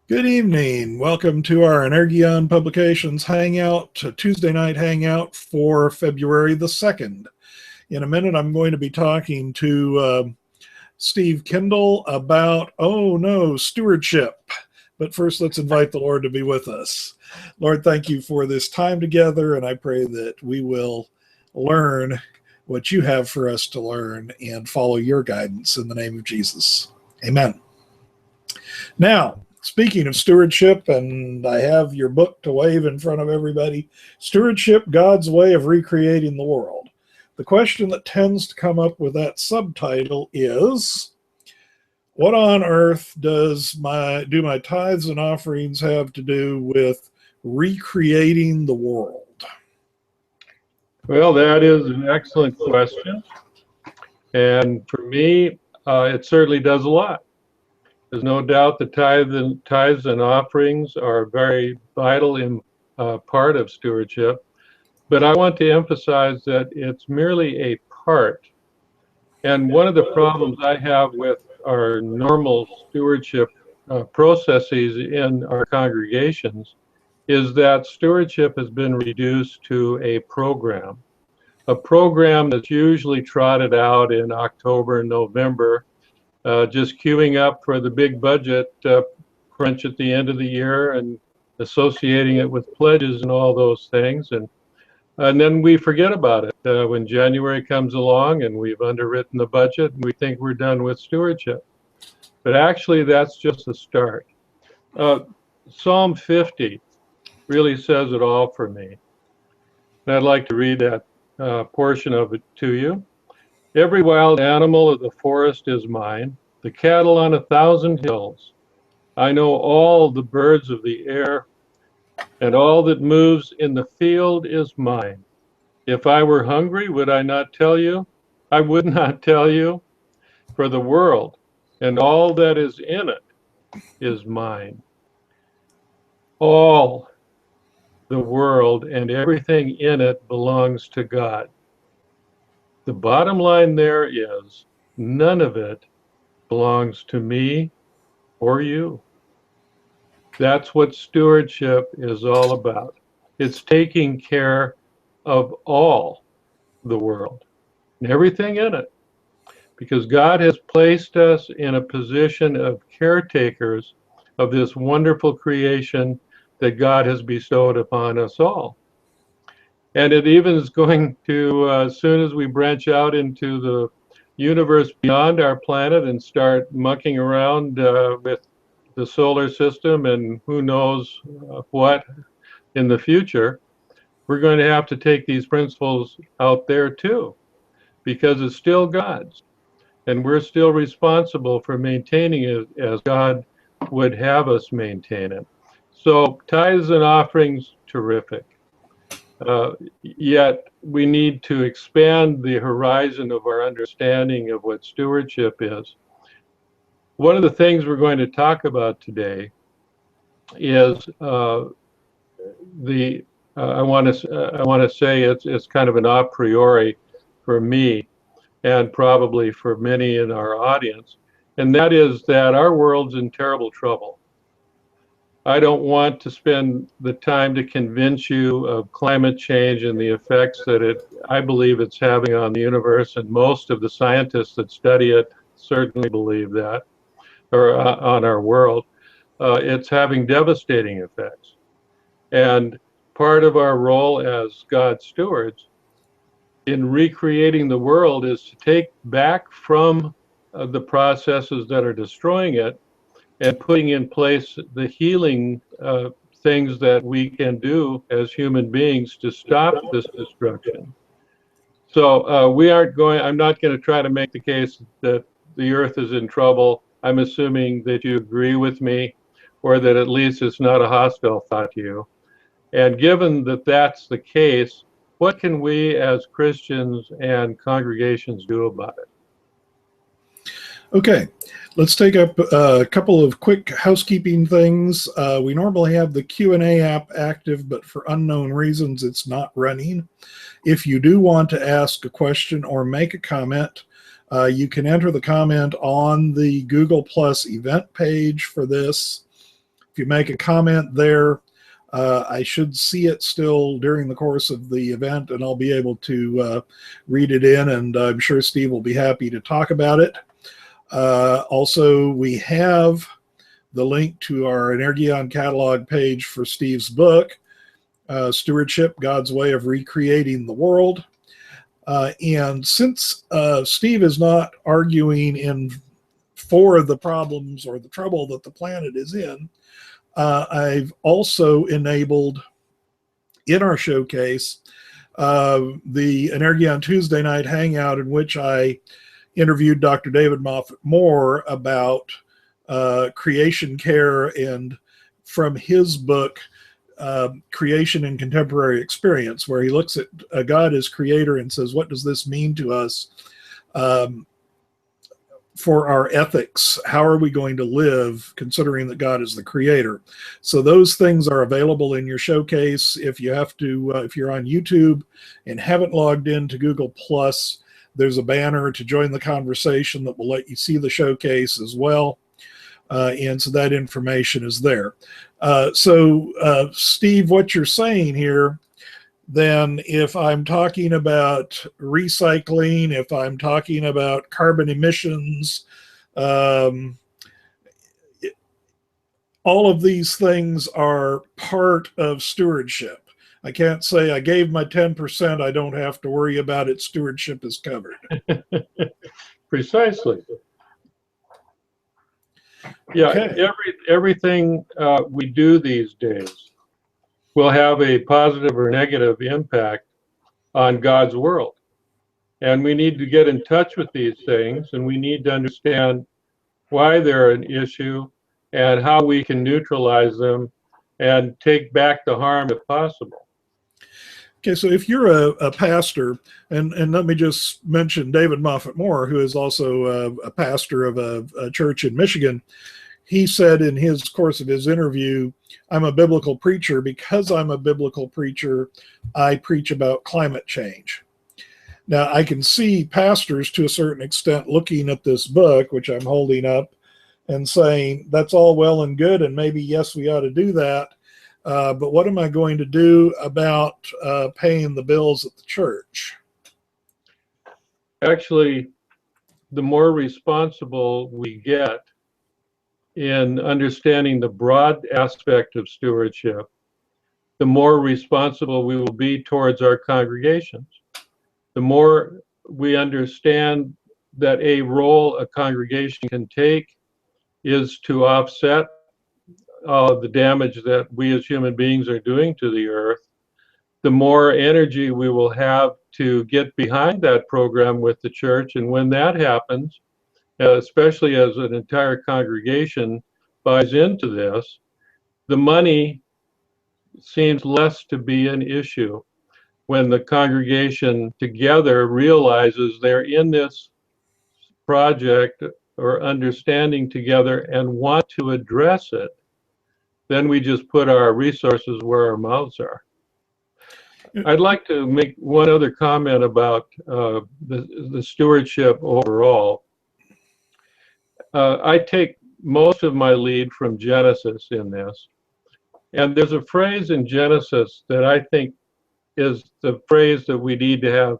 Good evening. Welcome to our Energion Publications Hangout, Tuesday night hangout for February the 2nd. In a minute, I'm going to be talking to Steve Kendall about, stewardship. But first, let's invite the Lord to be with us. Lord, thank you for this time together, and I pray that we will learn what you have for us to learn and follow your guidance in the name of Jesus. Amen. Now, speaking of stewardship, and I have your book to wave in front of everybody, Stewardship, God's Way of Recreating the World. The question that tends to come up with that subtitle is, what on earth do my tithes and offerings have to do with recreating the world? Well, that is an excellent question. And for me, it certainly does a lot. There's no doubt that tithes and offerings are a very vital part of stewardship. But I want to emphasize that it's merely a part. And one of the problems I have with our normal stewardship processes in our congregations is that stewardship has been reduced to a program that's usually trotted out in October and November, just queuing up for the big budget crunch at the end of the year and associating it with pledges and all those things. And then we forget about it when January comes along and we've underwritten the budget and we think we're done with stewardship. But actually, that's just the start. Psalm 50 really says it all for me. And I'd like to read that portion of it to you. Every wild animal of the forest is mine, the cattle on 1,000 hills. I know all the birds of the air, and all that moves in the field is mine. If I were hungry, would I not tell you? I would not tell you, for the world and all that is in it is mine. All the world and everything in it belongs to God. The bottom line there is none of it belongs to me or you. That's what stewardship is all about. It's taking care of all the world and everything in it, because God has placed us in a position of caretakers of this wonderful creation that God has bestowed upon us all. And it even is going to, as soon as we branch out into the universe beyond our planet and start mucking around with the solar system and who knows what in the future, we're going to have to take these principles out there too, because it's still God's. And we're still responsible for maintaining it as God would have us maintain it. So tithes and offerings, terrific. Yet we need to expand the horizon of our understanding of what stewardship is. One of the things we're going to talk about today is I want to say it's kind of an a priori for me and probably for many in our audience, and that is that our world's in terrible trouble. I don't want to spend the time to convince you of climate change and the effects that I believe it's having on the universe, and most of the scientists that study it certainly believe that, or on our world. It's having devastating effects. And part of our role as God's stewards in recreating the world is to take back from the processes that are destroying it and putting in place the healing things that we can do as human beings to stop this destruction. So I'm not going to try to make the case that the earth is in trouble. I'm assuming that you agree with me, or that at least it's not a hostile thought to you. And given that that's the case, what can we as Christians and congregations do about it? Okay, let's take up a couple of quick housekeeping things. We normally have the Q&A app active, but for unknown reasons, it's not running. If you do want to ask a question or make a comment, you can enter the comment on the Google Plus event page for this. If you make a comment there, I should see it still during the course of the event, and I'll be able to read it in, and I'm sure Steve will be happy to talk about it. Also, we have the link to our Energion catalog page for Steve's book, Stewardship, God's Way of Recreating the World. And since Steve is not arguing for the problems or the trouble that the planet is in, I've also enabled in our showcase the Energion Tuesday night hangout, in which I interviewed Dr. David Moffat Moore about creation care, and from his book, Creation in Contemporary Experience, where he looks at God as creator and says, what does this mean to us for our ethics? How are we going to live considering that God is the creator? So those things are available in your showcase. If you have to, if you're on YouTube and haven't logged into Google Plus, there's a banner to join the conversation that will let you see the showcase as well. And so that information is there. So Steve, what you're saying here, then if I'm talking about recycling, if I'm talking about carbon emissions, all of these things are part of stewardship. I can't say I gave my 10%, I don't have to worry about it, stewardship is covered. Precisely. Yeah, okay. Everything we do these days will have a positive or negative impact on God's world. And we need to get in touch with these things, and we need to understand why they're an issue and how we can neutralize them and take back the harm if possible. Okay, so if you're a pastor, and let me just mention David Moffat Moore, who is also a pastor of a church in Michigan. He said in his course of his interview, I'm a biblical preacher. Because I'm a biblical preacher, I preach about climate change. Now, I can see pastors to a certain extent looking at this book, which I'm holding up, and saying, that's all well and good, and maybe, yes, we ought to do that. But what am I going to do about paying the bills at the church? Actually, the more responsible we get in understanding the broad aspect of stewardship, the more responsible we will be towards our congregations. The more we understand that a role a congregation can take is to offset the damage that we as human beings are doing to the earth, the more energy we will have to get behind that program with the church. And when that happens, especially as an entire congregation buys into this, the money seems less to be an issue when the congregation together realizes they're in this project or understanding together and want to address it. Then we just put our resources where our mouths are. I'd like to make one other comment about the stewardship overall. I take most of my lead from Genesis in this. And there's a phrase in Genesis that I think is the phrase that we need to have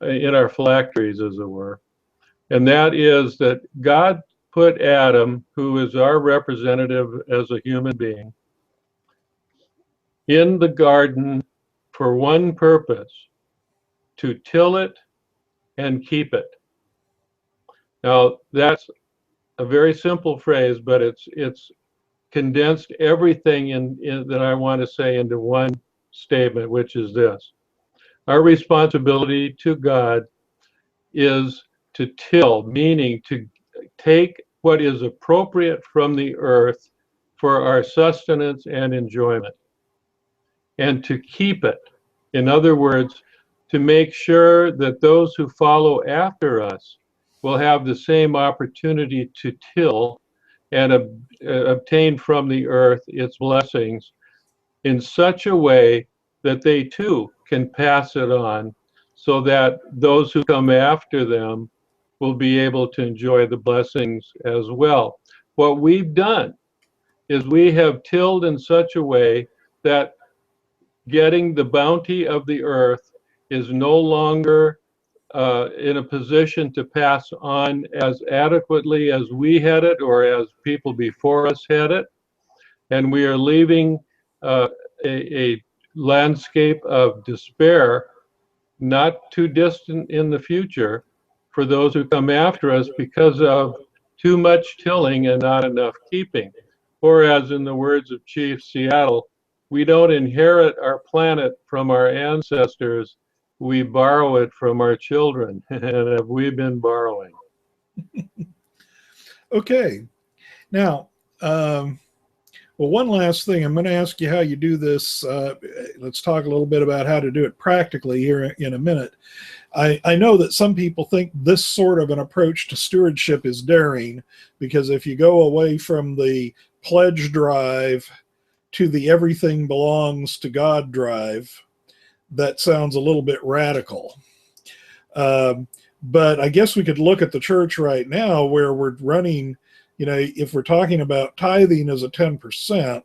in our phylacteries, as it were. And that is that God put Adam, who is our representative as a human being, in the garden for one purpose, to till it and keep it. Now, that's a very simple phrase, but it's condensed everything that I want to say into one statement, which is this. Our responsibility to God is to till, meaning to take what is appropriate from the earth for our sustenance and enjoyment, and to keep it. In other words, to make sure that those who follow after us will have the same opportunity to till and obtain from the earth its blessings in such a way that they too can pass it on, so that those who come after them will be able to enjoy the blessings as well. What we've done is we have tilled in such a way that getting the bounty of the earth is no longer in a position to pass on as adequately as we had it or as people before us had it. And we are leaving a landscape of despair not too distant in the future for those who come after us because of too much tilling and not enough keeping. Or as in the words of Chief Seattle, we don't inherit our planet from our ancestors, we borrow it from our children. And have we been borrowing? Okay. Now, well, one last thing. I'm going to ask you how you do this. Let's talk a little bit about how to do it practically here in a minute. I know that some people think this sort of an approach to stewardship is daring, because if you go away from the pledge drive to the everything belongs to God drive, that sounds a little bit radical. But I guess we could look at the church right now where we're running, you know, if we're talking about tithing as a 10%,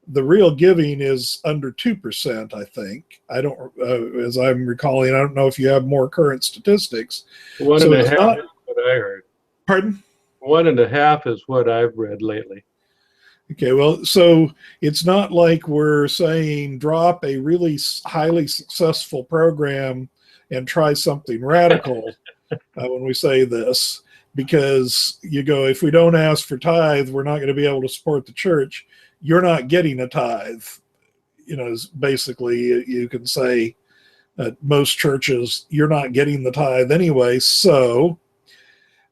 the real giving is under 2%, I think. I don't, as I'm recalling, I don't know if you have more current statistics. One So and a it's half not- is what I heard. Pardon? 1.5 is what I've read lately. Okay, well, so it's not like we're saying drop a really highly successful program and try something radical when we say this, because you go, if we don't ask for tithe, we're not going to be able to support the church. You're not getting a tithe. You know, basically, you can say at most churches, you're not getting the tithe anyway. So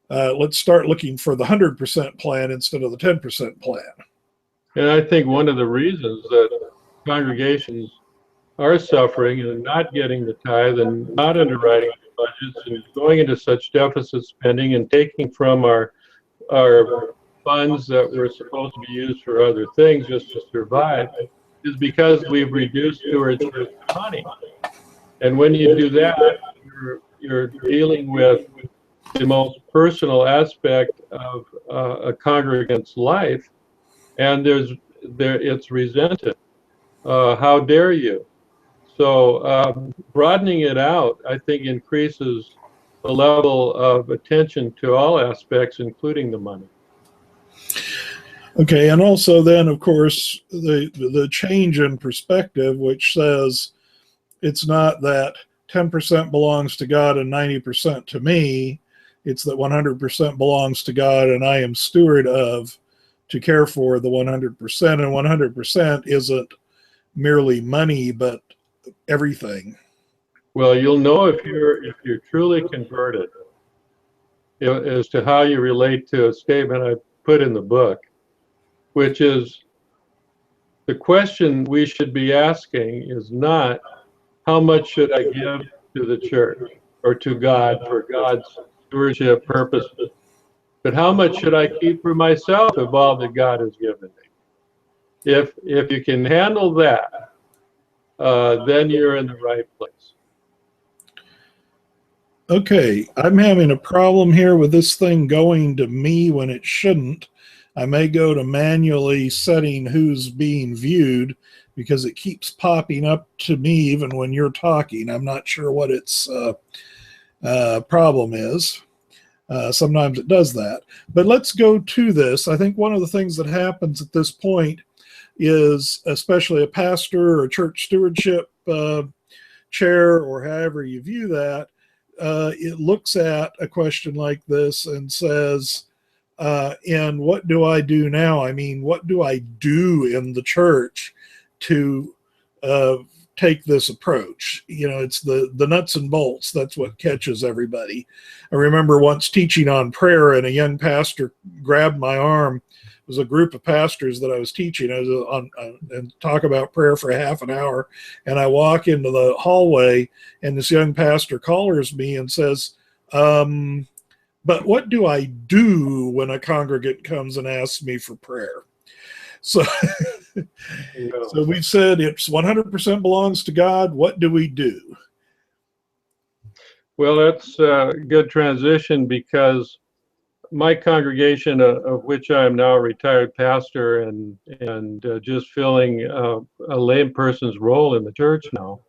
let's start looking for the 100% plan instead of the 10% plan. And I think one of the reasons that congregations are suffering and not getting the tithe and not underwriting the budgets and going into such deficit spending and taking from our funds that were supposed to be used for other things just to survive is because we've reduced stewardship to money. And when you do that, you're dealing with the most personal aspect of a congregant's life, and it's resented. How dare you? So broadening it out, I think, increases the level of attention to all aspects, including the money. Okay, and also then, of course, the change in perspective, which says it's not that 10% belongs to God and 90% to me. It's that 100% belongs to God and I am steward of to care for the 100%. And 100% isn't merely money, but everything. Well, you'll know if you're truly converted as to how you relate to a statement I put in the book, which is the question we should be asking is not how much should I give to the church or to God for God's stewardship purposes, but how much should I keep for myself of all that God has given me? If you can handle that, then you're in the right place. Okay, I'm having a problem here with this thing going to me when it shouldn't. I may go to manually setting who's being viewed because it keeps popping up to me even when you're talking. I'm not sure what its problem is. Sometimes it does that. But let's go to this. I think one of the things that happens at this point is, especially a pastor or church stewardship chair, or however you view that, it looks at a question like this and says, and what do I do now? I mean, what do I do in the church to take this approach? You know, it's the nuts and bolts. That's what catches everybody. I remember once teaching on prayer, and a young pastor grabbed my arm. It was a group of pastors that I was teaching. I was on and talk about prayer for half an hour, and I walk into the hallway, and this young pastor collars me and says, but what do I do when a congregant comes and asks me for prayer? So, so we said it's 100% belongs to God. What do we do? Well, that's a good transition, because my congregation, of which I am now a retired pastor and just filling a layperson's role in the church now,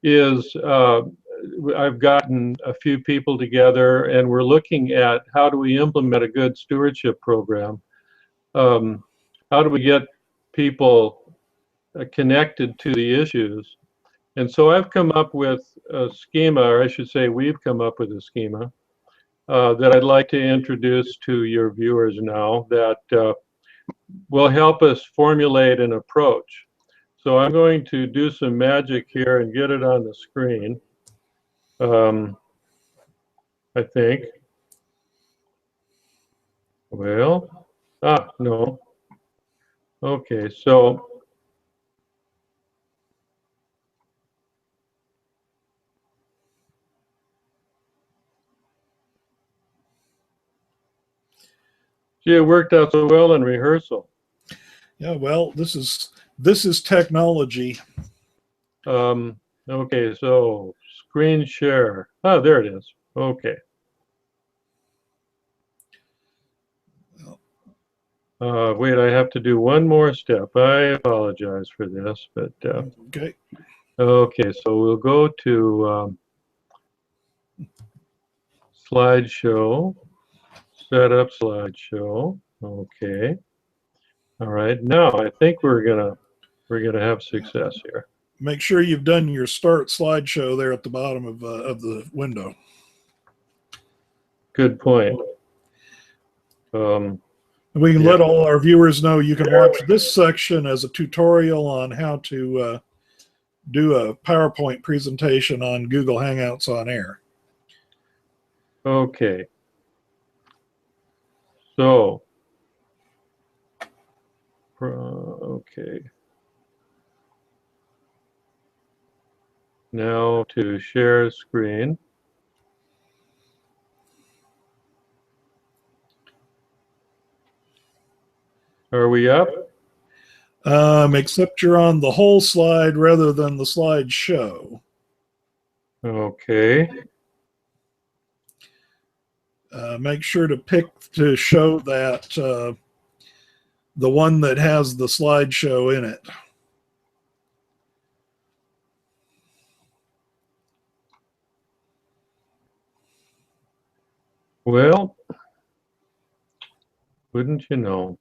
is I've gotten a few people together and we're looking at how do we implement a good stewardship program. How do we get people connected to the issues? And so I've come up with a schema, or I should say we've come up with a schema that I'd like to introduce to your viewers now that will help us formulate an approach. So I'm going to do some magic here and get it on the screen, I think. Well, no. Okay, so gee, it worked out so well in rehearsal. Yeah, well, this is technology. Okay, so screen share. Oh, there it is. Okay. Wait, I have to do one more step. I apologize for this, but Okay. okay, so we'll go to slideshow, set up slideshow. Okay. All right. Now I think we're gonna have success here. Make sure you've done your start slideshow there at the bottom of the window. Good point. We can let all our viewers know you can watch this section as a tutorial on how to do a PowerPoint presentation on Google Hangouts on Air. Okay. So, okay. Now to share screen. Are we up? Except you're on the whole slide rather than the slideshow. Okay. Make sure to pick to show that the one that has the slideshow in it. Well, wouldn't you know?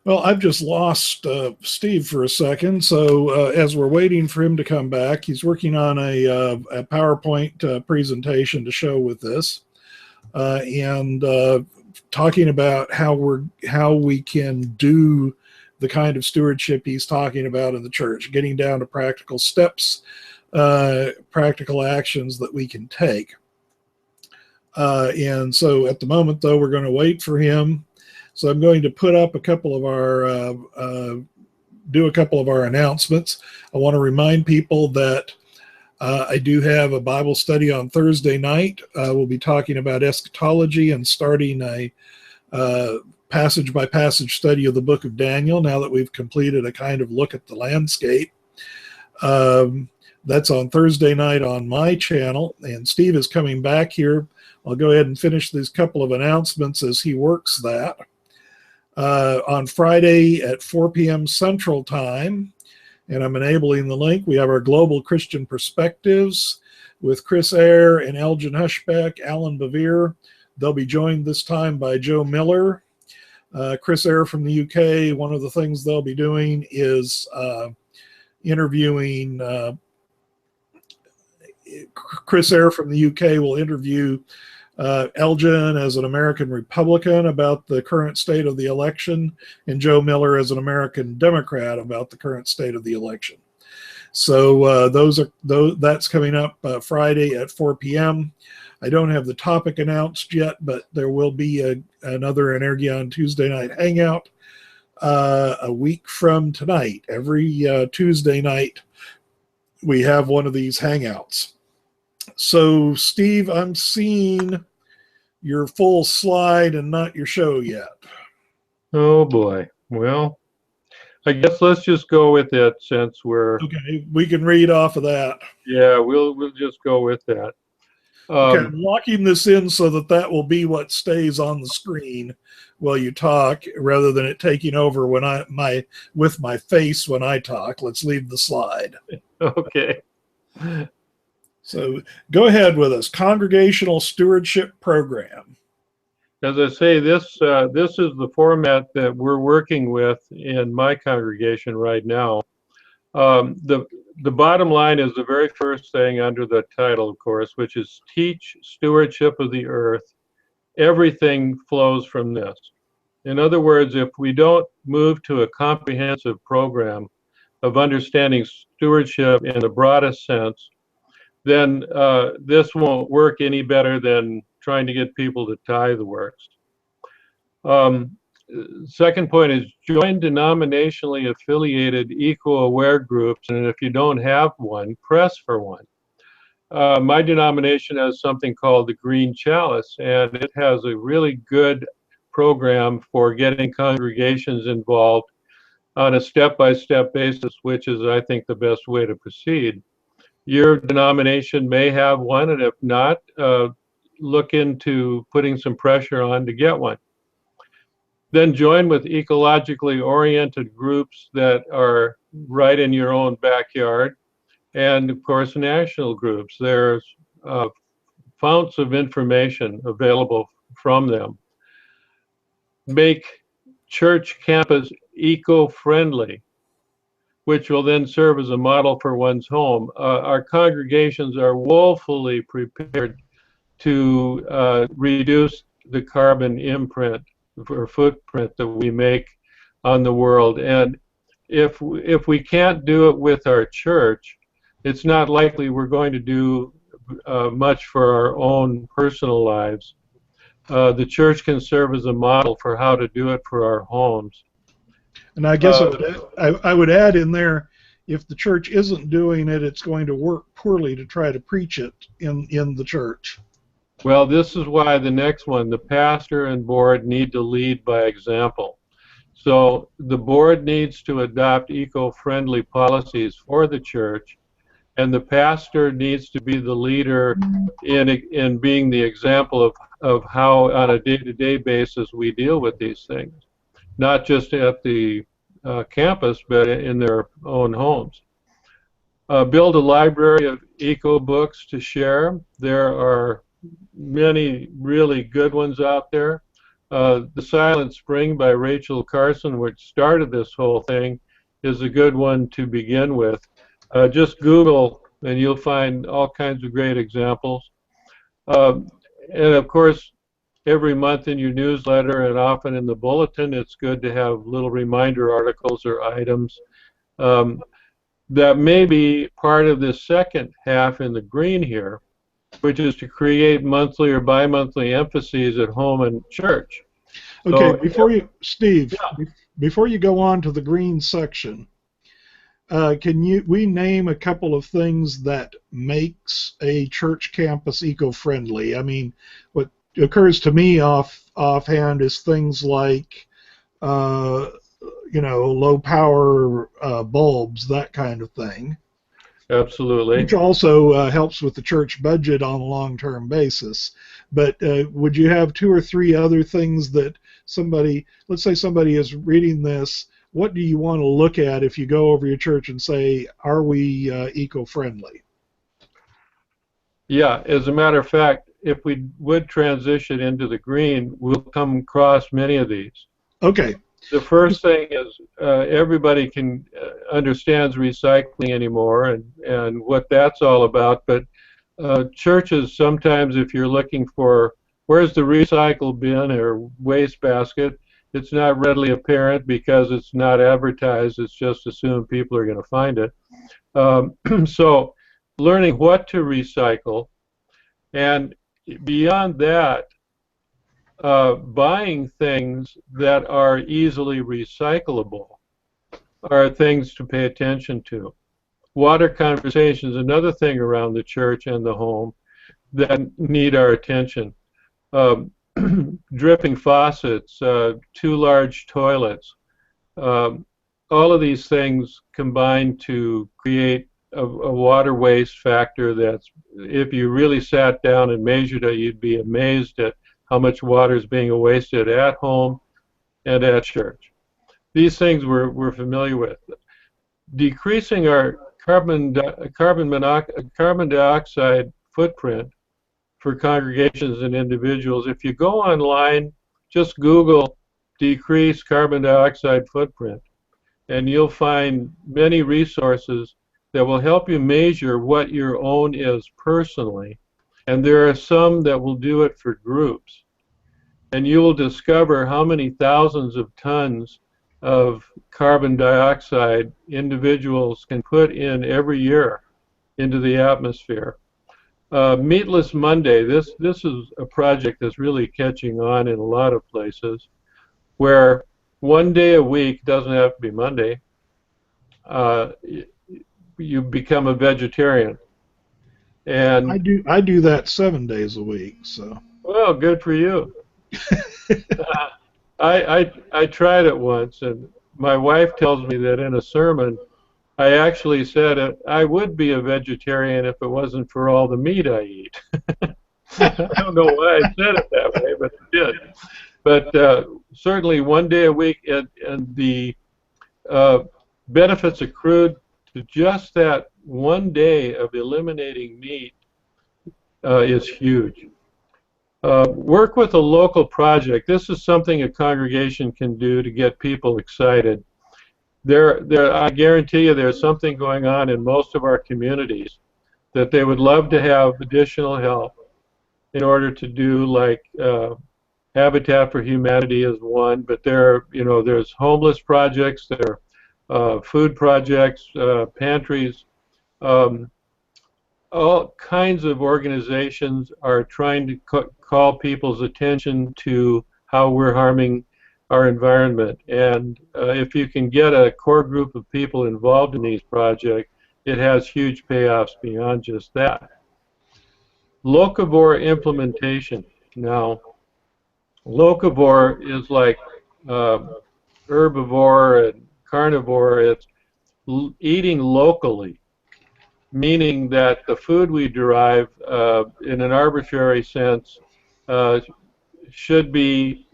Well, I've just lost Steve for a second. So as we're waiting for him to come back, he's working on a PowerPoint presentation to show with this, and talking about how we can do the kind of stewardship he's talking about in the church, getting down to practical steps, practical actions that we can take. And so at the moment, though, we're going to wait for him. So I'm going to put up a couple of our, do a couple of our announcements. I want to remind people that I do have a Bible study on Thursday night. We'll be talking about eschatology and starting a passage by passage study of the book of Daniel now that we've completed a kind of look at the landscape. That's on Thursday night on my channel, and Steve is coming back here. I'll go ahead and finish these couple of announcements as he works that. On Friday at 4 p.m. Central Time, and I'm enabling the link, we have our Global Christian Perspectives with Chris Eyre and Elgin Hushbeck, Alan Bevere. They'll be joined this time by Joe Miller. Chris Eyre from the UK, one of the things they'll be doing is interviewing, Chris Eyre from the UK will interview Elgin as an American Republican about the current state of the election, and Joe Miller as an American Democrat about the current state of the election. So that's coming up Friday at 4 p.m. I don't have the topic announced yet, but there will be another Energeon Tuesday night hangout a week from tonight. Every Tuesday night we have one of these hangouts. So Steve, I'm seeing your full slide and not your show yet. Oh boy. Well, I guess let's just go with it since we're, Okay, we can read off of that. yeah, we'll just go with that. Okay, I'm locking this in so that that will be what stays on the screen while you talk, rather than it taking over when with my face when I talk. Let's leave the slide. Okay. So go ahead with us. Congregational Stewardship Program. As I say, this is the format that we're working with in my congregation right now. The bottom line is the very first thing under the title, of course, which is Teach Stewardship of the Earth. Everything flows from this. In other words, if we don't move to a comprehensive program of understanding stewardship in the broadest sense, then this won't work any better than trying to get people to tithe works. Second point is join denominationally affiliated eco-aware groups, and if you don't have one, press for one. My denomination has something called the Green Chalice, and it has a really good program for getting congregations involved on a step-by-step basis, which is, I think, the best way to proceed. Your denomination may have one, and if not, look into putting some pressure on to get one. Then join with ecologically oriented groups that are right in your own backyard, and of course national groups. There's founts of information available from them. Make church campus eco-friendly, which will then serve as a model for one's home. Our congregations are woefully prepared to reduce the carbon imprint or footprint that we make on the world. And if we can't do it with our church, it's not likely we're going to do much for our own personal lives. The church can serve as a model for how to do it for our homes. And I guess I would add in there, if the church isn't doing it, it's going to work poorly to try to preach it in the church. Well, this is why the next one, the pastor and board need to lead by example. So the board needs to adopt eco-friendly policies for the church, and the pastor needs to be the leader in being the example of how on a day-to-day basis we deal with these things, not just at the campus, but in their own homes. Build a library of eco books to share. There are many really good ones out there. The Silent Spring by Rachel Carson, which started this whole thing, is a good one to begin with. Just Google and you'll find all kinds of great examples. And of course, every month in your newsletter and often in the bulletin, it's good to have little reminder articles or items that may be part of this second half in the green here, which is to create monthly or bi-monthly emphases at home and church. Okay, So, Steve, yeah. before you go on to the green section, can we name a couple of things that makes a church campus eco-friendly? I mean, what occurs to me offhand is things like, low power bulbs, that kind of thing. Absolutely. Which also helps with the church budget on a long-term basis. But would you have two or three other things that let's say somebody is reading this, what do you want to look at if you go over your church and say, are we eco-friendly? Yeah, as a matter of fact, if we would transition into the green, we'll come across many of these. Okay. The first thing is everybody understands recycling anymore and what that's all about, but churches sometimes, if you're looking for where's the recycle bin or waste basket, it's not readily apparent because it's not advertised. It's just assumed people are going to find it. So learning what to recycle, and beyond that, buying things that are easily recyclable are things to pay attention to. Water conservation is another thing around the church and the home that need our attention. Dripping faucets, too large toilets, all of these things combine to create a water waste factor that's, if you really sat down and measured it, you'd be amazed at how much water is being wasted at home and at church. These things we're familiar with. Decreasing our carbon dioxide footprint for congregations and individuals. If you go online, just Google decrease carbon dioxide footprint, and you'll find many resources that will help you measure what your own is personally. And there are some that will do it for groups. And you will discover how many thousands of tons of carbon dioxide individuals can put in every year into the atmosphere. Meatless Monday, this is a project that's really catching on in a lot of places, where one day a week, doesn't have to be Monday, you become a vegetarian. And I do that 7 days a week. So well, good for you. I tried it once, and my wife tells me that in a sermon I actually said I would be a vegetarian if it wasn't for all the meat I eat. I don't know why I said it that way, but I did. But certainly one day a week, and the benefits accrued to just that one day of eliminating meat is huge. Work with a local project. This is something a congregation can do to get people excited. I guarantee you there's something going on in most of our communities that they would love to have additional help in order to do, like Habitat for Humanity is one, but there's homeless projects, there are food projects, pantries, all kinds of organizations are trying to call people's attention to how we're harming our environment. And if you can get a core group of people involved in these projects, it has huge payoffs beyond just that. Locavore implementation. Now, locavore is like herbivore and carnivore. It's eating locally, meaning that the food we derive in an arbitrary sense should be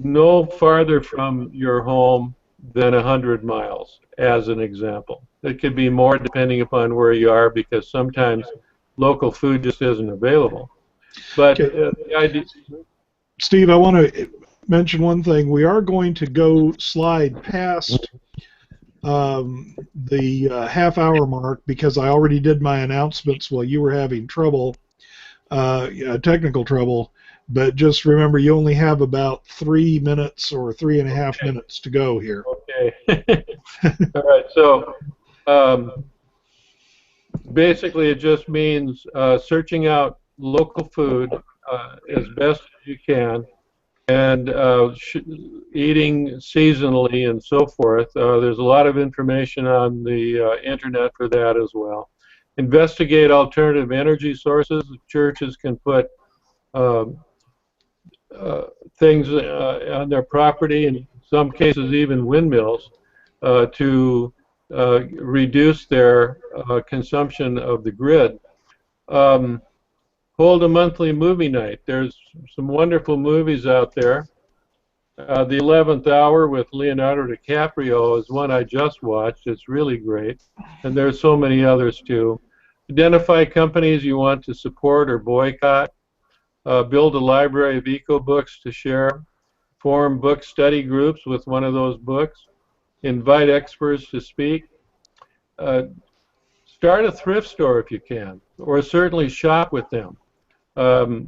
no farther from your home than 100 miles, as an example. It could be more depending upon where you are, because sometimes local food just isn't available. But Steve, I want to mention one thing. We are going to slide past the half-hour mark, because I already did my announcements while you were having trouble, technical trouble. But just remember, you only have about 3 minutes or 3.5 minutes to go here. Okay. All right. So basically, it just means searching out local food as best as you can, and eating seasonally and so forth. There's a lot of information on the internet for that as well. Investigate alternative energy sources. Churches can put things on their property, in some cases even windmills, to reduce their consumption of the grid. Hold a monthly movie night. There's some wonderful movies out there. The 11th Hour with Leonardo DiCaprio is one I just watched. It's really great. And there's so many others too. Identify companies you want to support or boycott. Build a library of eco-books to share. Form book study groups with one of those books. Invite experts to speak. Start a thrift store if you can, or certainly shop with them.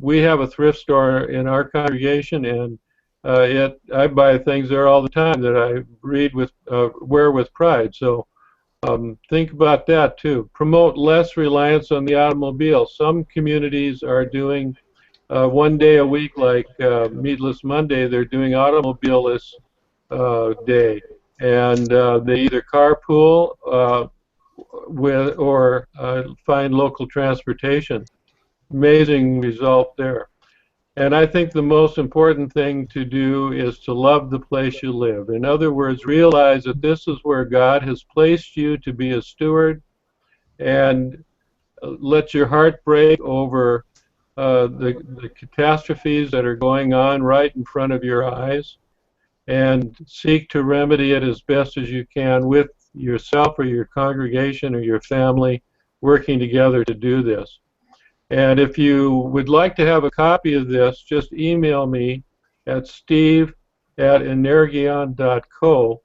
We have a thrift store in our congregation, and I buy things there all the time that I wear with pride. So think about that too. Promote less reliance on the automobile. Some communities are doing one day a week, like Meatless Monday. They're doing automobile-less day, and they either carpool or find local transportation. Amazing result there. And I think the most important thing to do is to love the place you live. In other words, realize that this is where God has placed you to be a steward, and let your heart break over the catastrophes that are going on right in front of your eyes, and seek to remedy it as best as you can with yourself or your congregation or your family working together to do this. And if you would like to have a copy of this, just email me at steve@energion.co,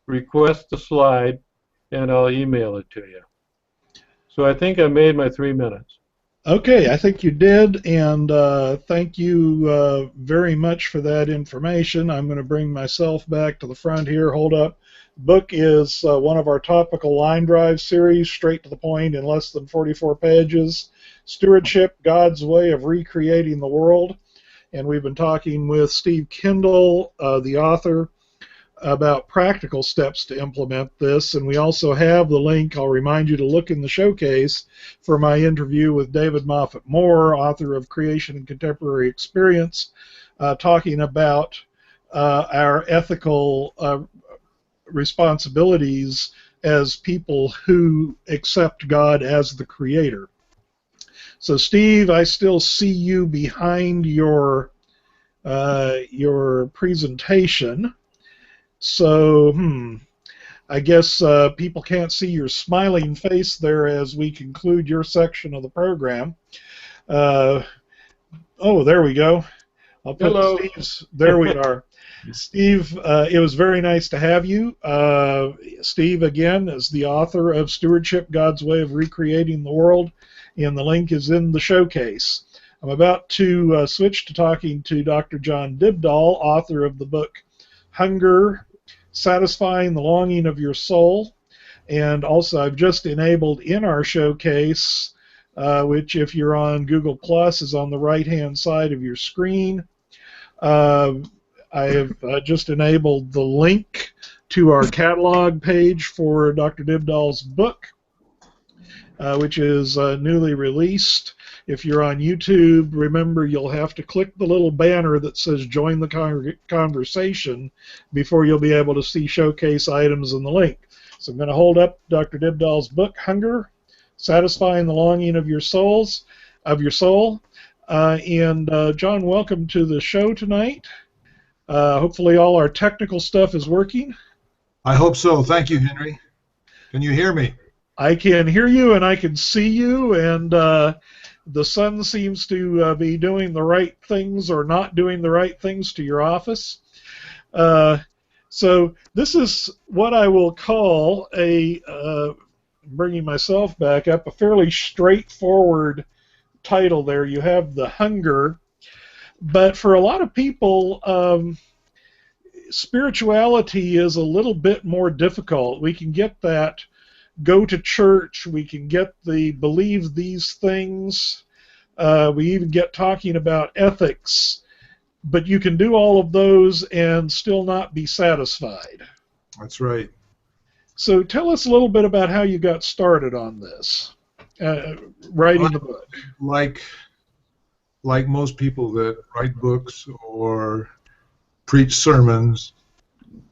request the slide, and I'll email it to you. So I think I made my 3 minutes. Okay, I think you did, and thank you very much for that information. I'm going to bring myself back to the front here. Hold up. The book is one of our topical line drive series, straight to the point in less than 44 pages. Stewardship, God's Way of Recreating the World. And we've been talking with Steve Kendall, the author, about practical steps to implement this, and we also have the link. I'll remind you to look in the showcase for my interview with David Moffett Moore, author of Creation and Contemporary Experience, talking about our ethical responsibilities as people who accept God as the Creator. So, Steve, I still see you behind your presentation. So, I guess people can't see your smiling face there as we conclude your section of the program. Oh, there we go. I'll put Hello. Steve's. There we are. Steve, it was very nice to have you. Steve, again, is the author of Stewardship, God's Way of Recreating the World, and the link is in the showcase. I'm about to switch to talking to Dr. John Dibdahl, author of the book Hunger, Satisfying the Longing of Your Soul. And also I've just enabled in our showcase, which if you're on Google Plus is on the right-hand side of your screen. I have just enabled the link to our catalog page for Dr. Dibdahl's book, which is newly released. If you're on YouTube, remember you'll have to click the little banner that says Join the Conversation before you'll be able to see showcase items in the link. So I'm going to hold up Dr. Dibdahl's book, Hunger, Satisfying the Longing of Your Soul. And John, welcome to the show tonight. Hopefully all our technical stuff is working. I hope so. Thank you, Henry. Can you hear me? I can hear you and I can see you, and the sun seems to be doing the right things or not doing the right things to your office. So this is what I will call bringing myself back up, a fairly straightforward title there. You have the hunger, but for a lot of people, spirituality is a little bit more difficult. We can get that go to church, we can get the believe these things, we even get talking about ethics, but you can do all of those and still not be satisfied. That's right. So tell us a little bit about how you got started on this, writing the book. Like most people that write books or preach sermons,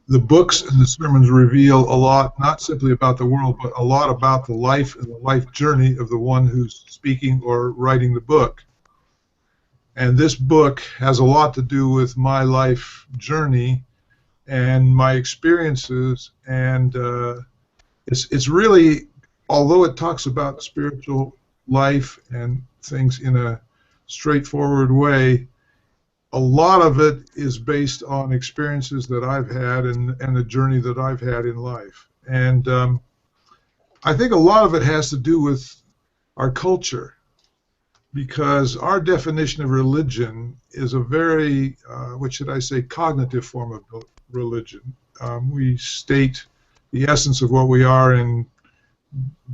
the books and the sermons reveal a lot, not simply about the world, but a lot about the life and the life journey of the one who's speaking or writing the book. And this book has a lot to do with my life journey and my experiences, and it's really, although it talks about spiritual life and things in a straightforward way, a lot of it is based on experiences that I've had and the journey that I've had in life. And I think a lot of it has to do with our culture, because our definition of religion is a very, what should I say, cognitive form of religion. We state the essence of what we are in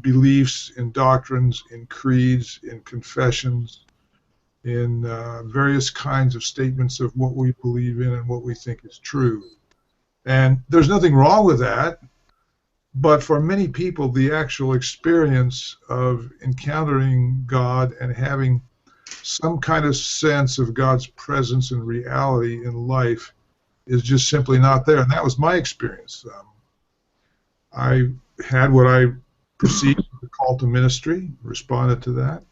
beliefs, in doctrines, in creeds, in confessions, in various kinds of statements of what we believe in and what we think is true. And there's nothing wrong with that, but for many people, the actual experience of encountering God and having some kind of sense of God's presence and reality in life is just simply not there. And that was my experience. I had what I perceived as a call to ministry, responded to that.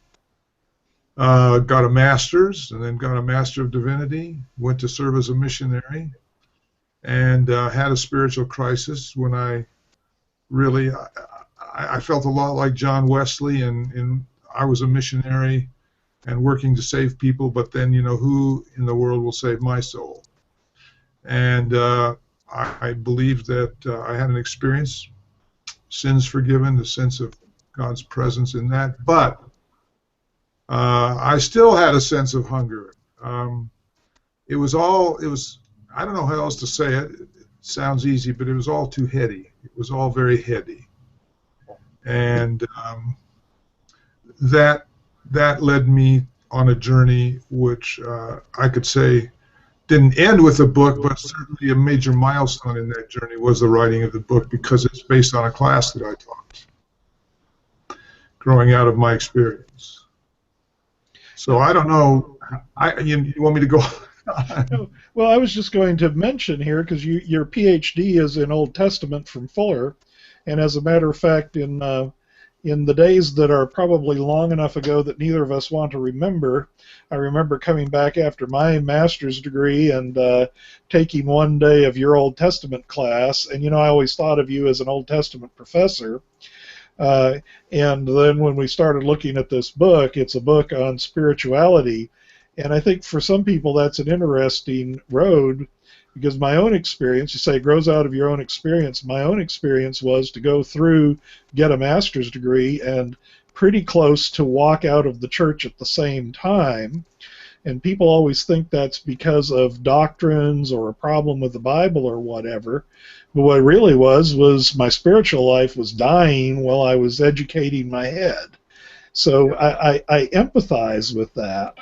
Got a master's, and then got a Master of Divinity, went to serve as a missionary, and had a spiritual crisis when I really, I felt a lot like John Wesley, and I was a missionary and working to save people, but then, who in the world will save my soul? And I believed that I had an experience, sins forgiven, the sense of God's presence in that, but I still had a sense of hunger. It was, I don't know how else to say it. It sounds easy, but it was all too heady. It was all very heady. And that led me on a journey which I could say didn't end with the book, but certainly a major milestone in that journey was the writing of the book, because it's based on a class that I taught, growing out of my experience. So I don't know. You want me to go? Well, I was just going to mention here, because your PhD is in Old Testament from Fuller, and as a matter of fact, in the days that are probably long enough ago that neither of us want to remember, I remember coming back after my master's degree and taking one day of your Old Testament class, and I always thought of you as an Old Testament professor. And then when we started looking at this book, it's a book on spirituality, and I think for some people that's an interesting road, because my own experience, you say it grows out of your own experience. My own experience was to go through, get a master's degree, and pretty close to walk out of the church at the same time. And people always think that's because of doctrines or a problem with the Bible or whatever. But what it really was my spiritual life was dying while I was educating my head. So I empathize with that.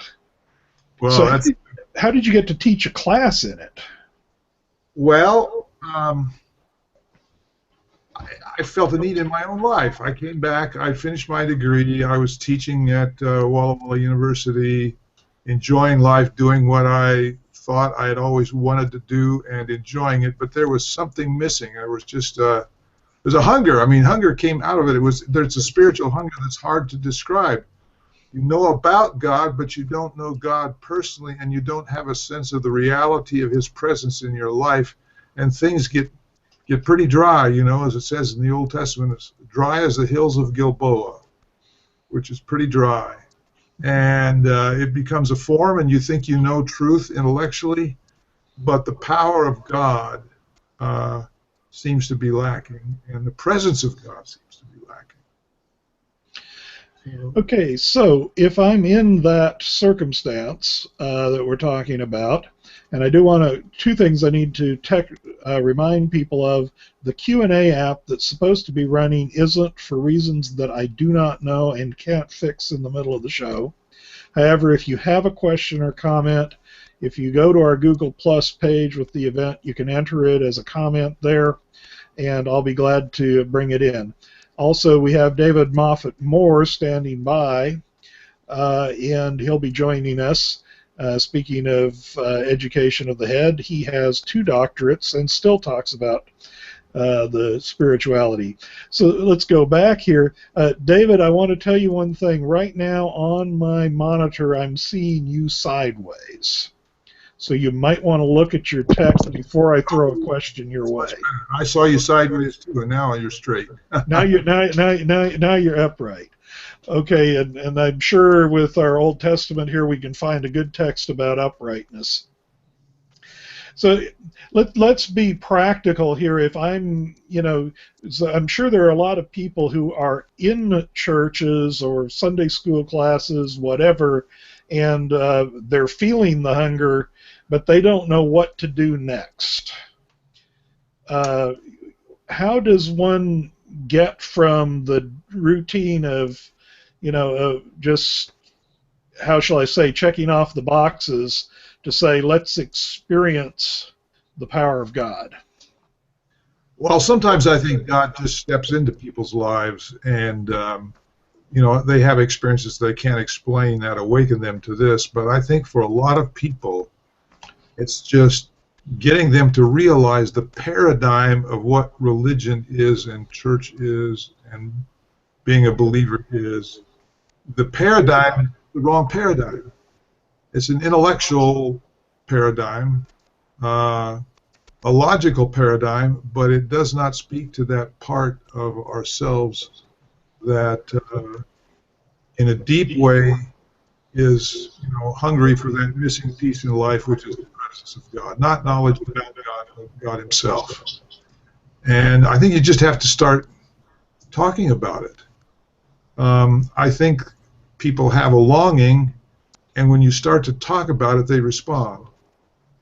Well, so how did you get to teach a class in it? Well, I felt a need in my own life. I came back, I finished my degree, I was teaching at Walla Walla University, enjoying life, doing what I thought I had always wanted to do and enjoying it, but there was something missing. There was just, there's a hunger. I mean, hunger came out of it. There's a spiritual hunger that's hard to describe. You know about God, but you don't know God personally, and you don't have a sense of the reality of His presence in your life, and things get pretty dry, as it says in the Old Testament, it's dry as the hills of Gilboa, which is pretty dry. And it becomes a form, and you think you know truth intellectually, but the power of God seems to be lacking, and the presence of God seems to be lacking. Okay, so if I'm in that circumstance that we're talking about, and I do want to, two things I need to remind people of. The Q&A app that's supposed to be running isn't, for reasons that I do not know and can't fix in the middle of the show. However, if you have a question or comment, if you go to our Google Plus page with the event, you can enter it as a comment there, and I'll be glad to bring it in. Also, we have David Moffat Moore standing by, and he'll be joining us. Speaking of education of the head, he has 2 doctorates and still talks about the spirituality. So let's go back here. David, I want to tell you one thing. Right now on my monitor, I'm seeing you sideways. So you might want to look at your text before I throw a question your way. I saw you sideways too, and now you're straight. now you're upright. Okay, and I'm sure with our Old Testament here we can find a good text about uprightness. So let's be practical here. If I'm, so I'm sure there are a lot of people who are in churches or Sunday school classes, whatever, and they're feeling the hunger, but they don't know what to do next. How does one get from the routine of, just, how shall I say, checking off the boxes to say, let's experience the power of God? Well, sometimes I think God just steps into people's lives and you know, they have experiences they can't explain that awaken them to this. But I think for a lot of people, it's just getting them to realize the paradigm of what religion is and church is and being a believer is. The paradigm, the wrong paradigm. It's an intellectual paradigm, a logical paradigm, but it does not speak to that part of ourselves that in a deep way is, you know, hungry for that missing piece in life, which is the presence of God, not knowledge about God, but God himself. And I think you just have to start talking about it. I think people have a longing, and when you start to talk about it, they respond.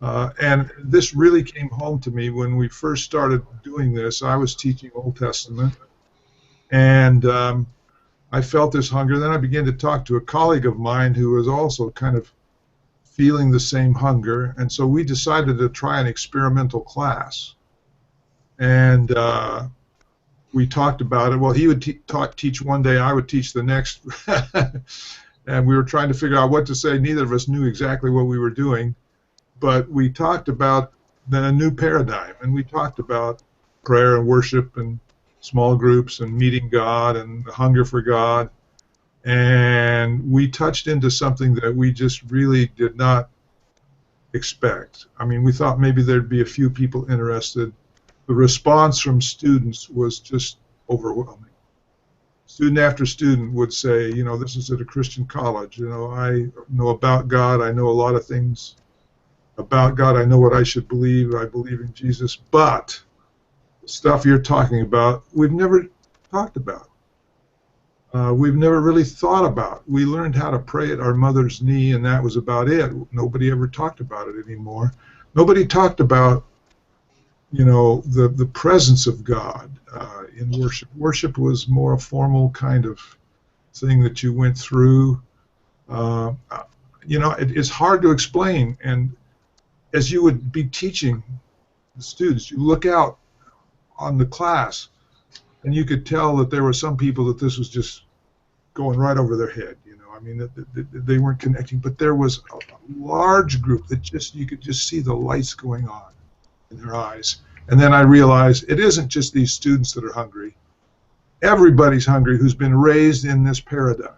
And this really came home to me when we first started doing this. I was teaching Old Testament, and I felt this hunger. Then I began to talk to a colleague of mine who was also kind of feeling the same hunger, and so we decided to try an experimental class. And we talked about it. Well, he would teach one day, I would teach the next, and we were trying to figure out what to say. Neither of us knew exactly what we were doing, but we talked about then a new paradigm, and we talked about prayer and worship and small groups and meeting God and the hunger for God, and we touched into something that we just really did not expect. I mean, we thought maybe there'd be a few people interested. The response from students was just overwhelming. Student after student would say, you know, this is at a Christian college. You know, I know about God. I know a lot of things about God. I know what I should believe. I believe in Jesus. But the stuff you're talking about, we've never talked about. We've never really thought about. We learned how to pray at our mother's knee, and that was about it. Nobody ever talked about it anymore. Nobody talked about, you know, the presence of God in worship. Worship was more a formal kind of thing that you went through. You know, it's hard to explain. And as you would be teaching the students, you look out on the class, and you could tell that there were some people that this was just going right over their head. You know, I mean, that they weren't connecting. But there was a large group that just, you could just see the lights going on in their eyes. And then I realized it isn't just these students that are hungry. Everybody's hungry who's been raised in this paradigm.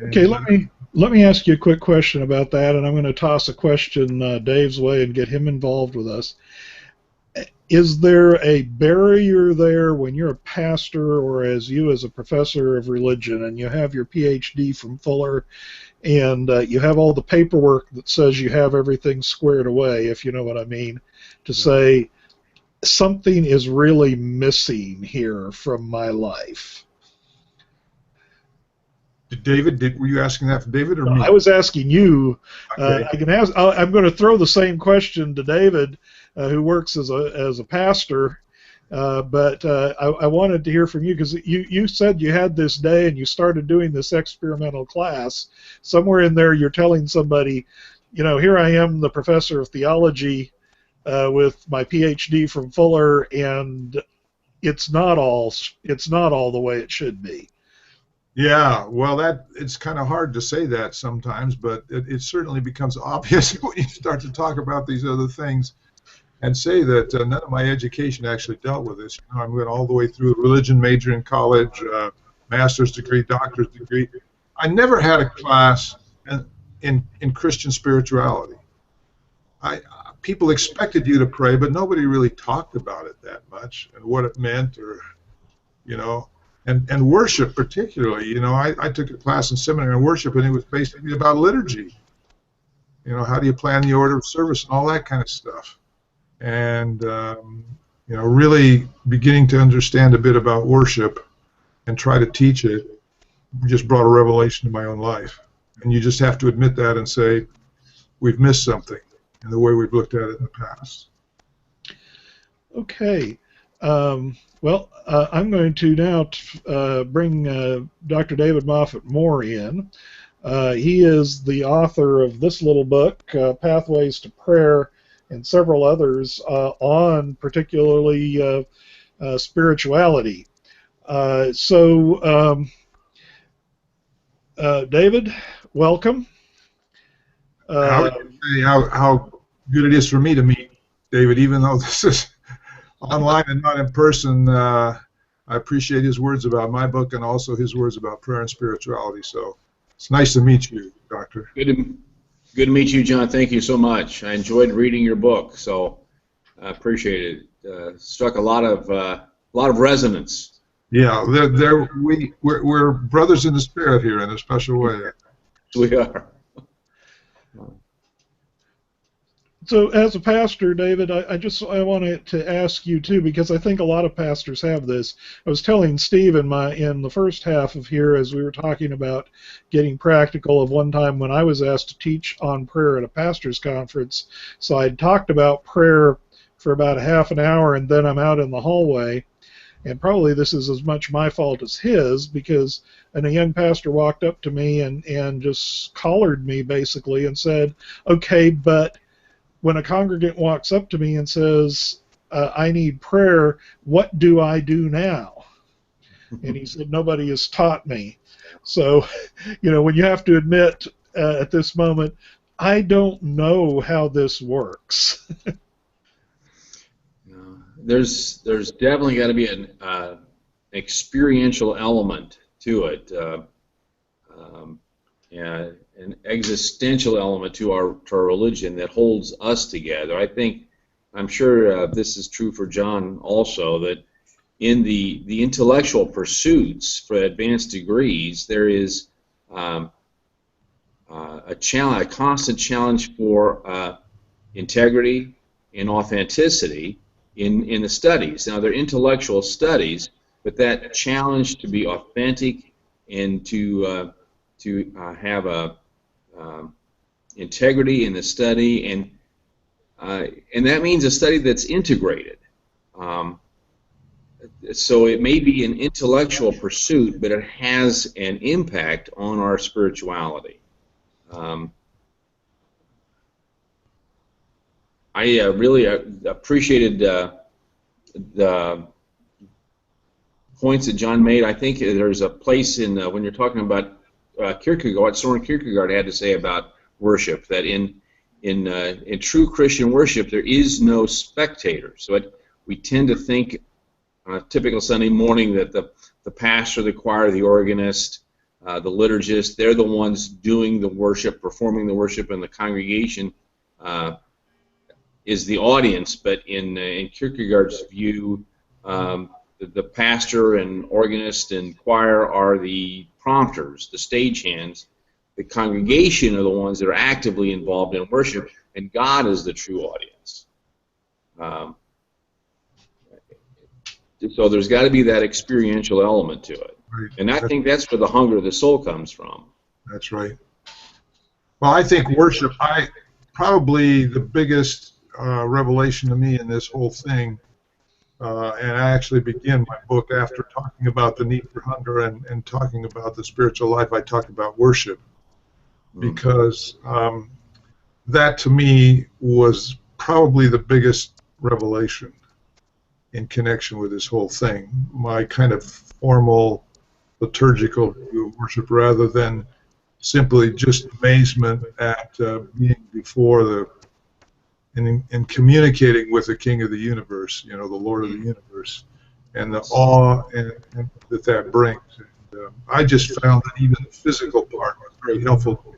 Okay, let me ask you a quick question about that, and I'm going to toss a question Dave's way and get him involved with us. Is there a barrier there when you're a pastor or as you as a professor of religion and you have your PhD from Fuller and you have all the paperwork that says you have everything squared away, if you know what I mean, to say something is really missing here from my life? David, were you asking that for David or me? I was asking you. Okay. I can ask. I'm going to throw the same question to David, who works as a pastor. But I wanted to hear from you because you said you had this day and you started doing this experimental class. Somewhere in there, you're telling somebody, you know, here I am, the professor of theology, with my PhD from Fuller, and it's not all the way it should be. Yeah, well, it's kind of hard to say that sometimes, but it certainly becomes obvious when you start to talk about these other things and say that none of my education actually dealt with this. You know, I went all the way through a religion major in college, master's degree, doctorate degree. I never had a class in Christian spirituality. People expected you to pray, but nobody really talked about it that much and what it meant, or, you know. And worship particularly, you know, I took a class in seminary on worship, and it was basically about liturgy. You know, how do you plan the order of service and all that kind of stuff. And, you know, really beginning to understand a bit about worship and try to teach it just brought a revelation to my own life. And you just have to admit that and say, we've missed something in the way we've looked at it in the past. Okay. Well, I'm going to now bring Dr. David Moffett-Moore in. He is the author of this little book, Pathways to Prayer, and several others on particularly spirituality. David, welcome. I would say how good it is for me to meet David, even though this is online and not in person. I appreciate his words about my book and also his words about prayer and spirituality. So it's nice to meet you, Doctor. Good to meet you, John. Thank you so much. I enjoyed reading your book, so I appreciate it. Struck a lot of resonance. Yeah, we're brothers in the spirit here in a special way. We are. So, as a pastor, David, I wanted to ask you too, because I think a lot of pastors have this. I was telling Steve in the first half of here, as we were talking about getting practical, of one time when I was asked to teach on prayer at a pastors' conference. So I'd talked about prayer for about a half an hour, and then I'm out in the hallway. And probably this is as much my fault as his, because a young pastor walked up to me and just collared me basically and said, "Okay, but when a congregant walks up to me and says, I need prayer, what do I do now?" And he said, "Nobody has taught me." So, when you have to admit at this moment, I don't know how this works. There's definitely got to be an experiential element to it, an existential element to our religion that holds us together. I'm sure this is true for John also, that in the intellectual pursuits for advanced degrees, there is a constant challenge for integrity and authenticity in the studies. Now, they're intellectual studies, but that challenge to be authentic and to have a integrity in the study, and that means a study that's integrated. So it may be an intellectual pursuit, but it has an impact on our spirituality. I really appreciated the points that John made. I think there's a place in when you're talking about Kierkegaard, Soren Kierkegaard had to say about worship, that in true Christian worship there is no spectator. So we tend to think on a typical Sunday morning that the pastor, the choir, the organist, the liturgist, they're the ones doing the worship, performing the worship, and the congregation is the audience. But in Kierkegaard's view, the pastor and organist and choir are the prompters, the stagehands. The congregation are the ones that are actively involved in worship, and God is the true audience. So there's got to be that experiential element to it. Right. And I think that's where the hunger of the soul comes from. That's right. Well, I think worship, probably the biggest revelation to me in this whole thing, and I actually begin my book after talking about the need for hunger and talking about the spiritual life, I talk about worship, because that to me was probably the biggest revelation in connection with this whole thing. My kind of formal liturgical view of worship, rather than simply just amazement at being before and communicating with the King of the universe, the Lord of the universe, and the awe that brings. And, I just found that even the physical part was very helpful.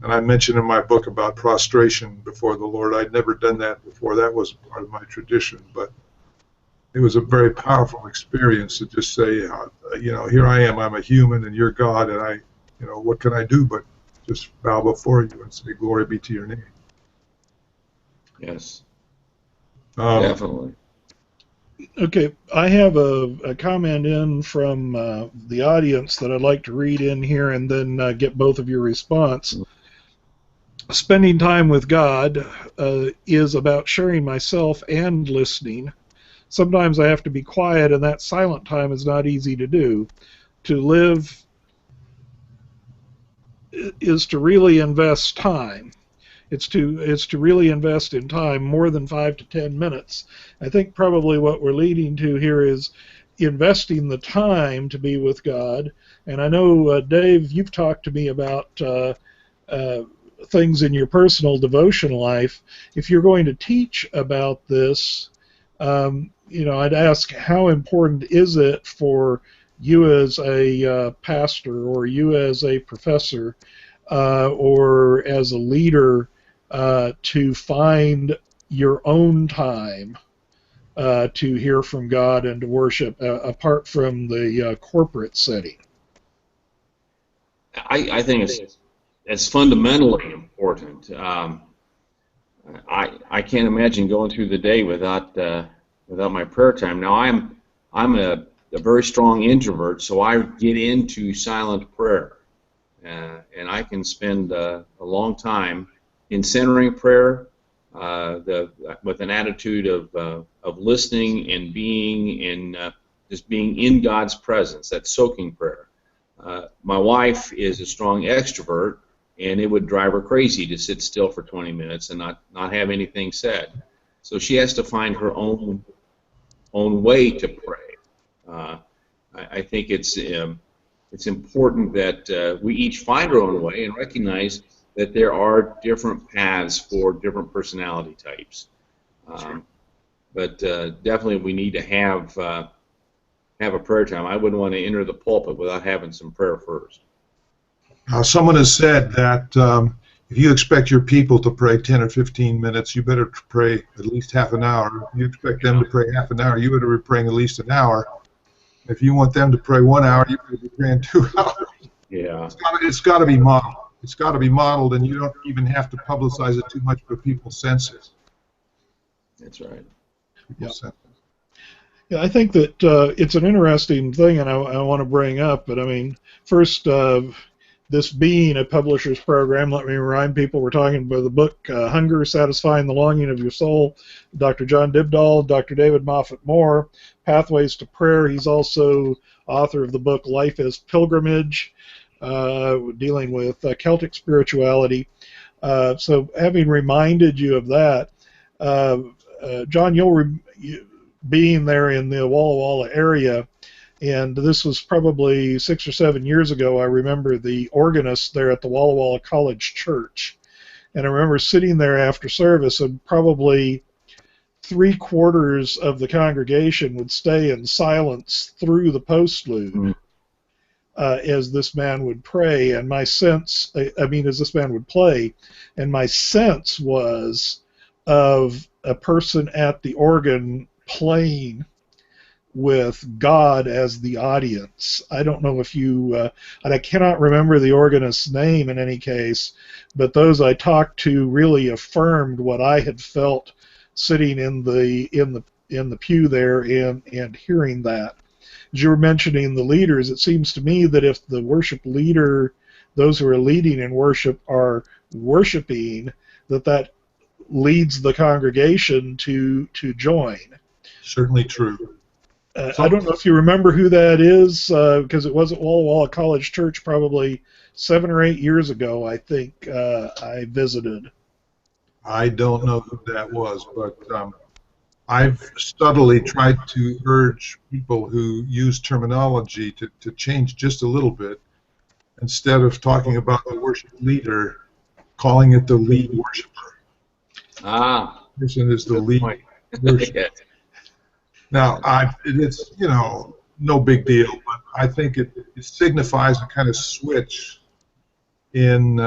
And I mentioned in my book about prostration before the Lord. I'd never done that before. That was part of my tradition, but it was a very powerful experience to just say, here I am, I'm a human, and you're God, and what can I do but just bow before you and say, glory be to your name. Yes, definitely. Okay, I have a comment in from the audience that I'd like to read in here and then get both of your response. Spending time with God is about sharing myself and listening. Sometimes I have to be quiet, and that silent time is not easy to do. To live is to really invest time. It's to really invest in time, more than 5 to 10 minutes. I think probably what we're leading to here is investing the time to be with God. And I know, Dave, you've talked to me about things in your personal devotion life. If you're going to teach about this, I'd ask, how important is it for you as a pastor, or you as a professor, or as a leader, to find your own time to hear from God and to worship, apart from the corporate setting? I think it's fundamentally important. I can't imagine going through the day without my prayer time. Now I'm a very strong introvert, so I get into silent prayer, and I can spend a long time in centering prayer, with an attitude of listening and being in just being in God's presence. That's soaking prayer. My wife is a strong extrovert, and it would drive her crazy to sit still for 20 minutes and not have anything said. So she has to find her own way to pray. I think it's important that we each find our own way and recognize that there are different paths for different personality types. But definitely we need to have a prayer time. I wouldn't want to enter the pulpit without having some prayer first. Someone has said that if you expect your people to pray 10 or 15 minutes, you better pray at least half an hour. If you expect them to pray half an hour, you better be praying at least an hour. If you want them to pray 1 hour, you better be praying 2 hours. Yeah. It's got to be modeled. It's got to be modeled, and you don't even have to publicize it too much, but people sense it. That's right. People sense it. Yeah, I think that it's an interesting thing, and I want to bring up, but I mean, first, this being a publisher's program, let me remind people we're talking about the book Hunger, Satisfying the Longing of Your Soul, Dr. John Dibdahl, Dr. David Moffat Moore, Pathways to Prayer. He's also author of the book Life as Pilgrimage, dealing with Celtic spirituality. So having reminded you of that, John, being there in the Walla Walla area, and this was probably 6 or 7 years ago, I remember the organist there at the Walla Walla College Church. And I remember sitting there after service, and probably 3/4 of the congregation would stay in silence through the postlude as this man would pray. And my sense, as this man would play, and my sense was of a person at the organ playing with God as the audience. I don't know if you, and I cannot remember the organist's name in any case, but those I talked to really affirmed what I had felt sitting in the pew there and hearing that. As you were mentioning the leaders, it seems to me that if the worship leader, those who are leading in worship, are worshiping, that leads the congregation to join. Certainly true. I don't know if you remember who that is, because it was at Walla Walla College Church probably 7 or 8 years ago, I think I visited. I don't know who that was, but I've subtly tried to urge people who use terminology to change just a little bit. Instead of talking about the worship leader, calling it the lead worshiper. Person is the lead worshiper. Now, it's no big deal, but I think it signifies a kind of switch in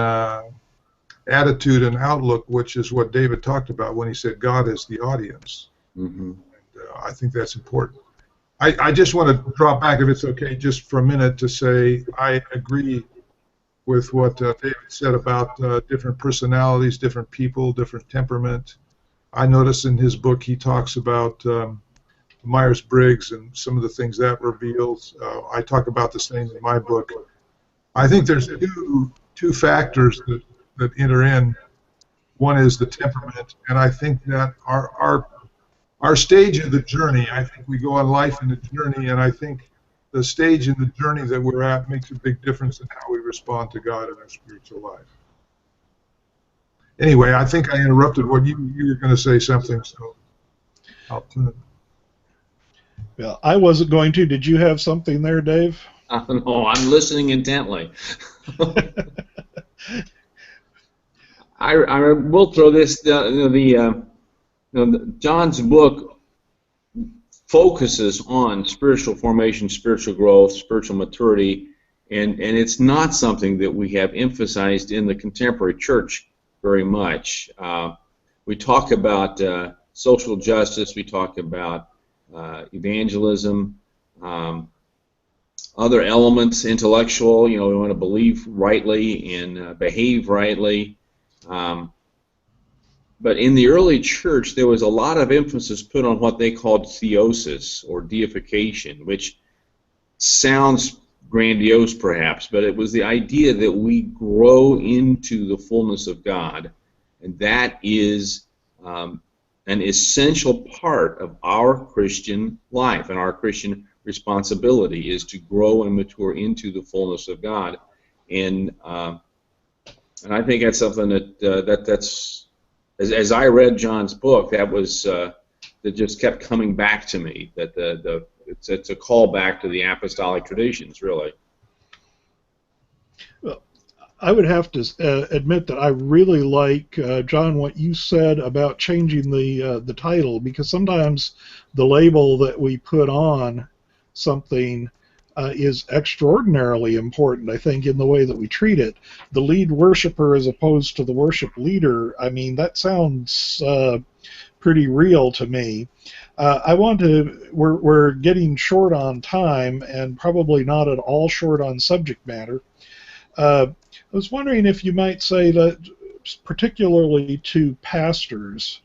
attitude and outlook, which is what David talked about when he said God is the audience. Mm-hmm. And, I think that's important. I just want to drop back, if it's okay, just for a minute to say I agree with what David said about different personalities, different people, different temperament. I notice in his book he talks about Myers-Briggs and some of the things that reveals. I talk about the same in my book. I think there's two factors that enter in. One is the temperament, and I think that our stage of the journey, I think we go on life in the journey, and I think the stage in the journey that we're at makes a big difference in how we respond to God in our spiritual life. Anyway, I think I interrupted what you were going to say something, so I'll turn it. Well, I wasn't going to. Did you have something there, Dave? No, I'm listening intently. I will throw this. John's book focuses on spiritual formation, spiritual growth, spiritual maturity, and it's not something that we have emphasized in the contemporary church very much. We talk about social justice. We talk about evangelism. Other elements, intellectual, we want to believe rightly and behave rightly. But in the early church, there was a lot of emphasis put on what they called theosis, or deification, which sounds grandiose perhaps, but it was the idea that we grow into the fullness of God, and that is an essential part of our Christian life and our Christian responsibility, is to grow and mature into the fullness of God. And I think that's something that's as I read John's book, that was that just kept coming back to me. That it's a call back to the apostolic traditions, really. Well, I would have to admit that I really like, John, what you said about changing the title, because sometimes the label that we put on something is extraordinarily important, I think, in the way that we treat it. The lead worshiper as opposed to the worship leader, I mean, that sounds pretty real to me. We're getting short on time and probably not at all short on subject matter. I was wondering if you might say that, particularly to pastors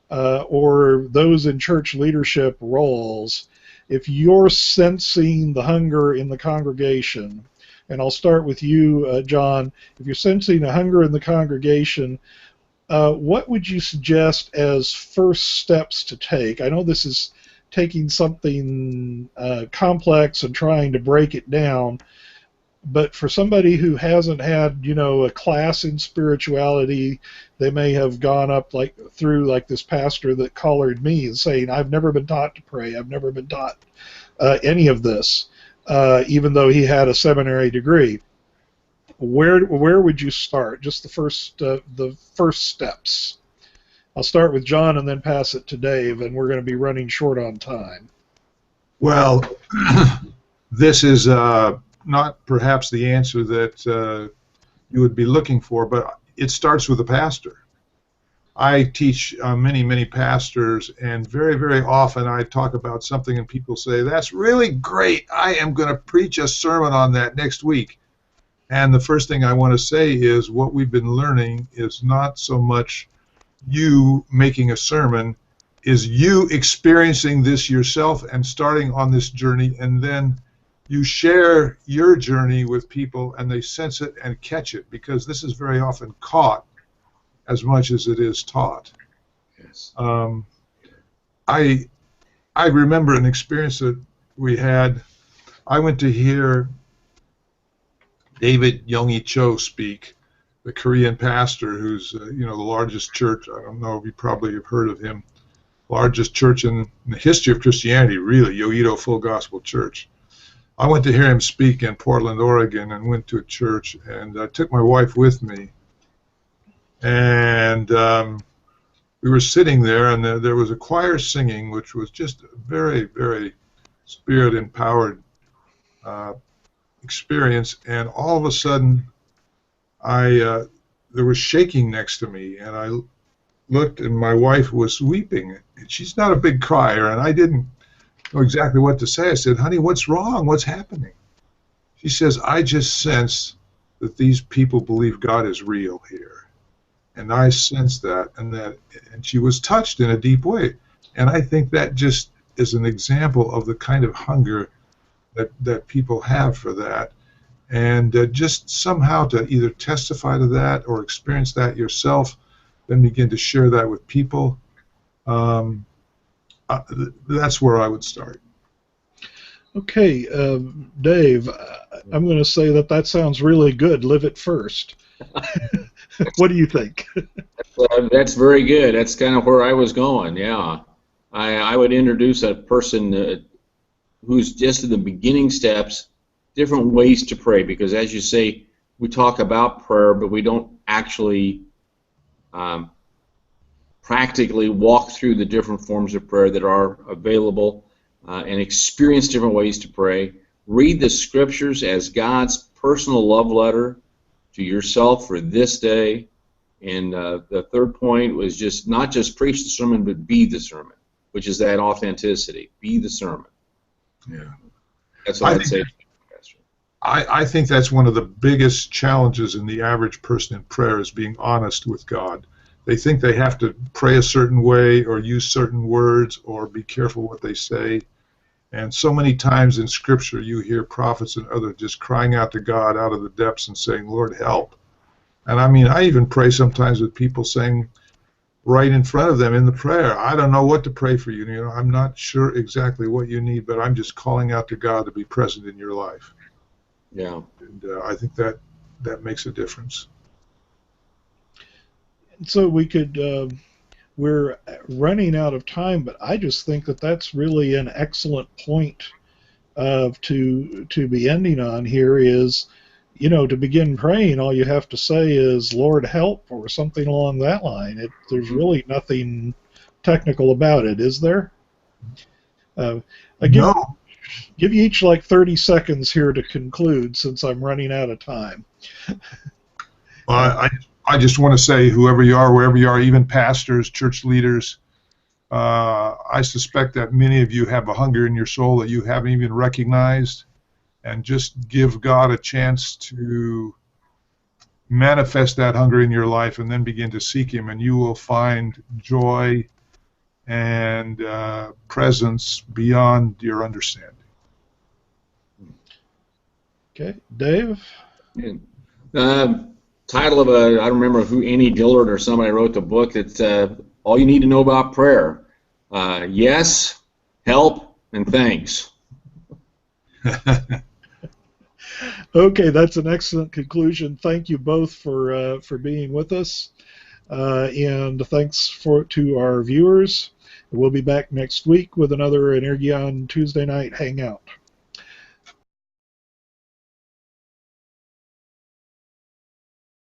or those in church leadership roles, if you're sensing the hunger in the congregation, and I'll start with you, John, if you're sensing a hunger in the congregation, what would you suggest as first steps to take? I know this is taking something complex and trying to break it down, but for somebody who hasn't had, a class in spirituality, they may have gone up through this pastor that collared me and saying, I've never been taught to pray, I've never been taught any of this, even though he had a seminary degree. Where would you start? Just the first steps. I'll start with John and then pass it to Dave, and we're going to be running short on time. Well, this is not perhaps the answer that you would be looking for, but it starts with a pastor. I teach many pastors, and very, very often I talk about something and people say, that's really great, I am going to preach a sermon on that next week. And the first thing I want to say is what we've been learning is not so much you making a sermon, is you experiencing this yourself and starting on this journey, and then you share your journey with people and they sense it and catch it, because this is very often caught as much as it is taught. Yes. I remember an experience that we had. I went to hear David Young-E Cho speak, the Korean pastor who's the largest church. I don't know if you probably have heard of him. Largest church in the history of Christianity, really, Yoido Full Gospel Church. I went to hear him speak in Portland, Oregon, and went to a church, and I took my wife with me. And we were sitting there, and there was a choir singing, which was just a very, very spirit-empowered experience. And all of a sudden, there was shaking next to me, and I looked, and my wife was weeping. And she's not a big crier, and I didn't know exactly what to say. I said, honey, what's wrong? What's happening? She says, I just sense that these people believe God is real here. And I sense that, and she was touched in a deep way. And I think that just is an example of the kind of hunger that people have for that. And just somehow to either testify to that or experience that yourself, then begin to share that with people. That's where I would start. Okay, Dave, I'm going to say that sounds really good. Live it first. What do you think? That's very good. That's kind of where I was going, yeah. I would introduce a person who's just in the beginning steps, different ways to pray, because as you say, we talk about prayer, but we don't actually practically walk through the different forms of prayer that are available and experience different ways to pray. Read the scriptures as God's personal love letter to yourself for this day. And the third point was just not just preach the sermon, but be the sermon, which is that authenticity. Be the sermon. Yeah. That's what I'd say. I think that's one of the biggest challenges in the average person in prayer is being honest with God. They think they have to pray a certain way or use certain words or be careful what they say. And so many times in Scripture you hear prophets and others just crying out to God out of the depths and saying, Lord, help. And I mean, I even pray sometimes with people saying right in front of them in the prayer, I don't know what to pray for you. You know, I'm not sure exactly what you need, but I'm just calling out to God to be present in your life. Yeah. And I think that makes a difference. So we could, we're running out of time, but I just think that that's really an excellent point to be ending on here is, you know, to begin praying, all you have to say is, Lord, help, or something along that line. There's really nothing technical about it, is there? I give you each like 30 seconds here to conclude, since I'm running out of time. Well, I just want to say, whoever you are, wherever you are, even pastors, church leaders, I suspect that many of you have a hunger in your soul that you haven't even recognized, and just give God a chance to manifest that hunger in your life and then begin to seek Him, and you will find joy and presence beyond your understanding. Okay, Dave? Title of I don't remember who, Annie Dillard or somebody wrote the book that's all you need to know about prayer. Yes, help, and thanks. Okay, that's an excellent conclusion. Thank you both for being with us, and thanks to our viewers. We'll be back next week with another Energion Tuesday Night Hangout.